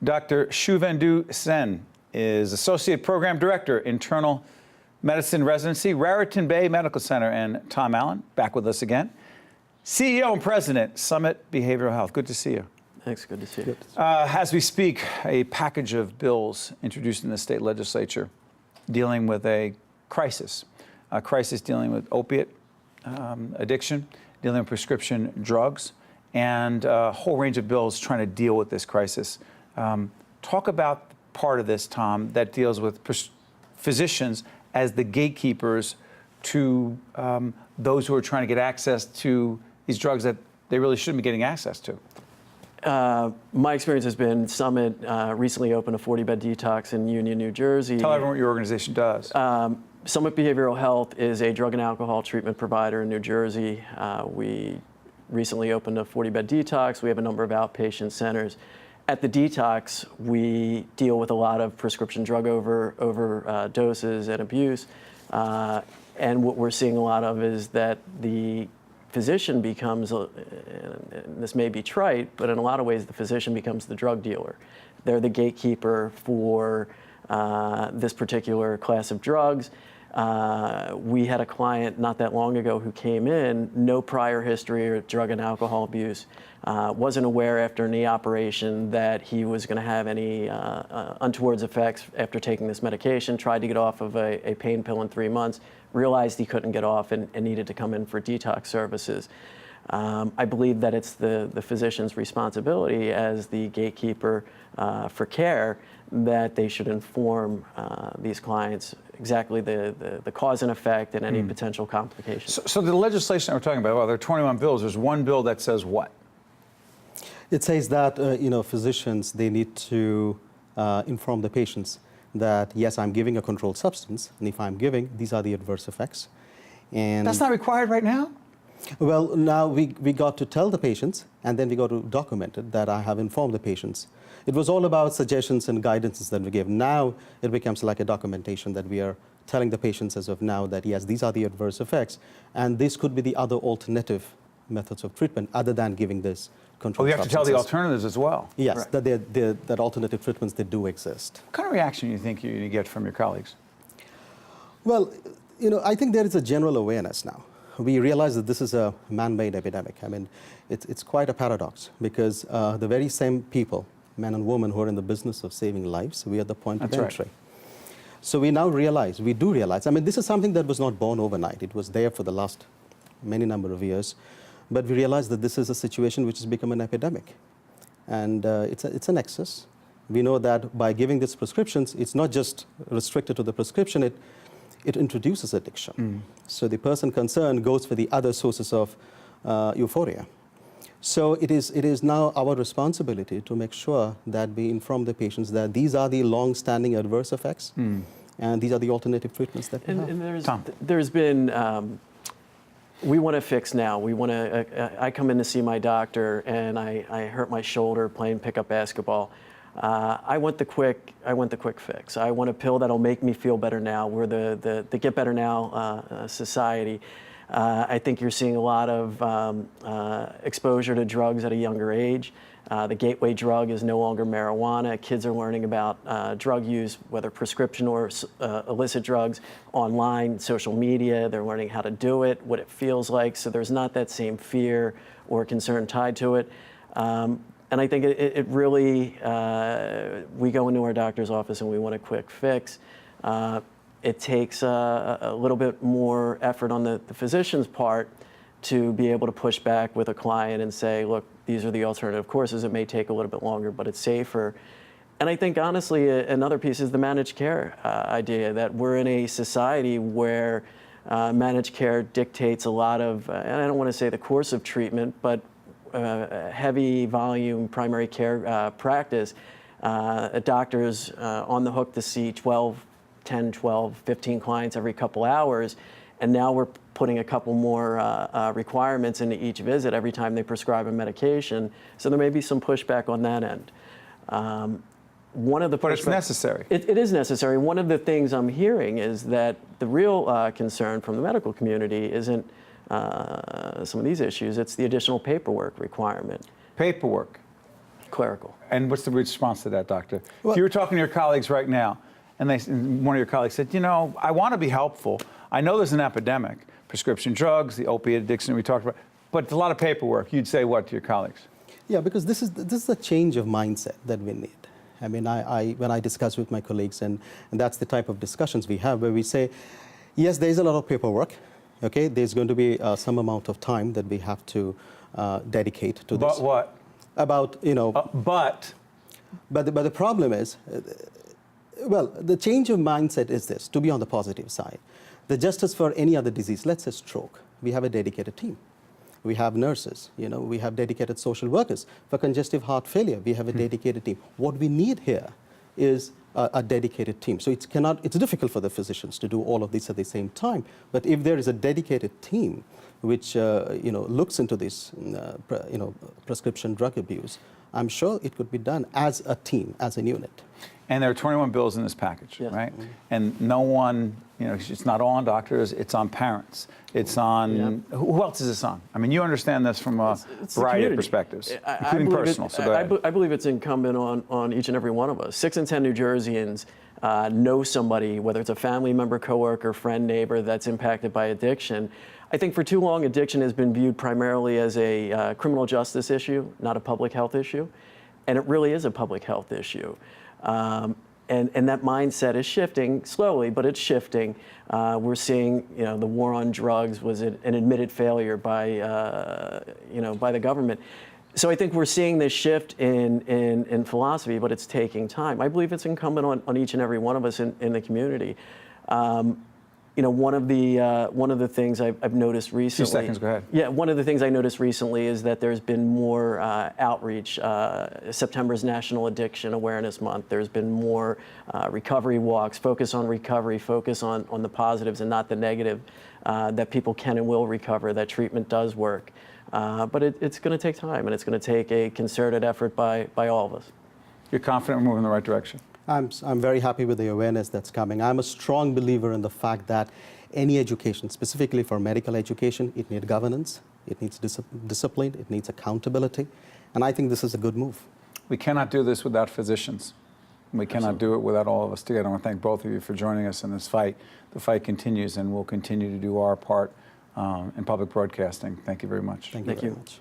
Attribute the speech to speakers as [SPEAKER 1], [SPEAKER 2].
[SPEAKER 1] Dr. Shubhendu Sen is Associate Program Director, Internal Medicine Residency, Raritan Bay Medical Center, and Tom Allen, back with us again. CEO and President, Summit Behavioral Health. Good to see you.
[SPEAKER 2] Thanks, good to see you.
[SPEAKER 1] As we speak, a package of bills introduced in the state legislature dealing with a crisis dealing with opiate addiction, dealing with prescription drugs, and a whole range of bills trying to deal with this crisis. Talk about part of this, Tom, that deals with physicians as the gatekeepers to those who are trying to get access to these drugs that they really shouldn't be getting access to.
[SPEAKER 2] My experience has been Summit recently opened a 40-bed detox in Union, New Jersey.
[SPEAKER 1] Tell everyone what your organization does.
[SPEAKER 2] Summit Behavioral Health is a drug and alcohol treatment provider in New Jersey. We recently opened a 40-bed detox. We have a number of outpatient centers. At the detox, we deal with a lot of prescription drug overdoses and abuse. And what we're seeing a lot of is that the physician becomes, and this may be trite, but in a lot of ways the physician becomes the drug dealer. They're the gatekeeper for this particular class of drugs. We had a client not that long ago who came in, no prior history of drug and alcohol abuse, wasn't aware after a knee operation that he was going to have any untoward effects after taking this medication, tried to get off of a pain pill in 3 months, realized he couldn't get off and needed to come in for detox services. I believe that it's the physician's responsibility as the gatekeeper for care that they should inform these clients exactly the cause and effect and any potential complications.
[SPEAKER 1] So the legislation that we're talking about, well, there are 21 bills. There's one bill that says what?
[SPEAKER 3] It says that physicians, they need to inform the patients that, yes, I'm giving a controlled substance, and if I'm giving, these are the adverse effects. And
[SPEAKER 1] that's not required right now?
[SPEAKER 3] Well, now we got to tell the patients, and then we got to document it, that I have informed the patients. It was all about suggestions and guidances that we gave. Now it becomes like a documentation that we are telling the patients as of now that, yes, these are the adverse effects, and this could be the other alternative methods of treatment other than giving this controlled
[SPEAKER 1] you have to tell the alternatives as well.
[SPEAKER 3] Yes,
[SPEAKER 1] right.
[SPEAKER 3] that alternative treatments, they do exist.
[SPEAKER 1] What kind of reaction do you think you get from your colleagues?
[SPEAKER 3] Well, I think there is a general awareness now. We realize that this is a man-made epidemic. I mean, it's quite a paradox because the very same people, men and women who are in the business of saving lives, we are the point of entry. Right. So we now realize, we do realize, I mean, this is something that was not born overnight. It was there for the last many number of years. But we realize that this is a situation which has become an epidemic. And it's an excess. We know that by giving these prescriptions, it's not just restricted to the prescription, it introduces addiction. So the person concerned goes for the other sources of euphoria. So it is now our responsibility to make sure that we inform the patients that these are the long-standing adverse effects, and these are the alternative treatments that we have.
[SPEAKER 2] And there's been, we want to fix now. We want to, I come in to see my doctor and I hurt my shoulder playing pickup basketball. I want the quick fix. I want a pill that'll make me feel better now. We're the Get Better Now society. I think you're seeing a lot of exposure to drugs at a younger age. The gateway drug is no longer marijuana. Kids are learning about drug use, whether prescription or illicit drugs, online, social media. They're learning how to do it, what it feels like. So there's not that same fear or concern tied to it. And I think it really, we go into our doctor's office and we want a quick fix. It takes a little bit more effort on the physician's part to be able to push back with a client and say, look, these are the alternative courses. It may take a little bit longer, but it's safer. And I think, honestly, another piece is the managed care idea, that we're in a society where managed care dictates a lot of, and I don't want to say the course of treatment, but heavy volume primary care practice. A doctor's on the hook to see 10, 12, 15 clients every couple hours. And now we're putting a couple more requirements into each visit every time they prescribe a medication. So there may be some pushback on that end.
[SPEAKER 1] But it's necessary.
[SPEAKER 2] It is necessary. One of the things I'm hearing is that the real concern from the medical community isn't some of these issues. It's the additional paperwork requirement.
[SPEAKER 1] Paperwork.
[SPEAKER 2] clerical.
[SPEAKER 1] And what's the response to that, doctor?
[SPEAKER 3] Well,
[SPEAKER 1] if you were talking to your colleagues right now, and one of your colleagues said, you know, I want to be helpful. I know there's an epidemic, prescription drugs, the opiate addiction we talked about, but it's a lot of paperwork. You'd say what to your colleagues?
[SPEAKER 3] Yeah, because this is a change of mindset that we need. I mean, when I discuss with my colleagues, and that's the type of discussions we have, where we say, yes, there's a lot of paperwork. Okay, there's going to be some amount of time that we have to dedicate to this.
[SPEAKER 1] But what?
[SPEAKER 3] About, you know.
[SPEAKER 1] But
[SPEAKER 3] the problem is, well, the change of mindset is this, to be on the positive side. Just as for any other disease, let's say stroke, we have a dedicated team. We have nurses, you know, we have dedicated social workers. For congestive heart failure, we have a dedicated team. What we need here is a dedicated team. So it's difficult for the physicians to do all of this at the same time. But if there is a dedicated team which you know, looks into this you know, prescription drug abuse, I'm sure it could be done as a team, as a unit.
[SPEAKER 1] And there are 21 bills in this package,
[SPEAKER 2] Yes.
[SPEAKER 1] right? And no one, you know, it's not all on doctors, it's on parents. It's on, who else is this on? I mean, you understand this from a variety of perspectives, including personal, so go ahead.
[SPEAKER 2] I believe it's incumbent on each and every one of us. 6 in 10 New Jerseyans know somebody, whether it's a family member, coworker, friend, neighbor, that's impacted by addiction. I think for too long, addiction has been viewed primarily as a criminal justice issue, not a public health issue. And it really is a public health issue. And that mindset is shifting slowly, but it's shifting. We're seeing, you know, the war on drugs was an admitted failure by, you know, by the government. So I think we're seeing this shift in philosophy, but it's taking time. I believe it's incumbent on each and every one of us in the community. You know, one of the things I've noticed recently.
[SPEAKER 1] 2 seconds, go ahead.
[SPEAKER 2] Yeah, one of the things I noticed recently is that there's been more outreach. September's National Addiction Awareness Month. There's been more recovery walks, focus on recovery, focus on the positives and not the negative, that people can and will recover, that treatment does work. But it's going to take time, and it's going to take a concerted effort by all of us.
[SPEAKER 1] You're confident we're moving in the right direction?
[SPEAKER 3] I'm very happy with the awareness that's coming. I'm a strong believer in the fact that any education, specifically for medical education, it needs governance, it needs discipline, it needs accountability, and I think this is a good move.
[SPEAKER 1] We cannot do this without physicians. We cannot do it without all of us together. I want to thank both of you for joining us in this fight. The fight continues, and we'll continue to do our part in public broadcasting. Thank you very much.
[SPEAKER 3] Thank you very much.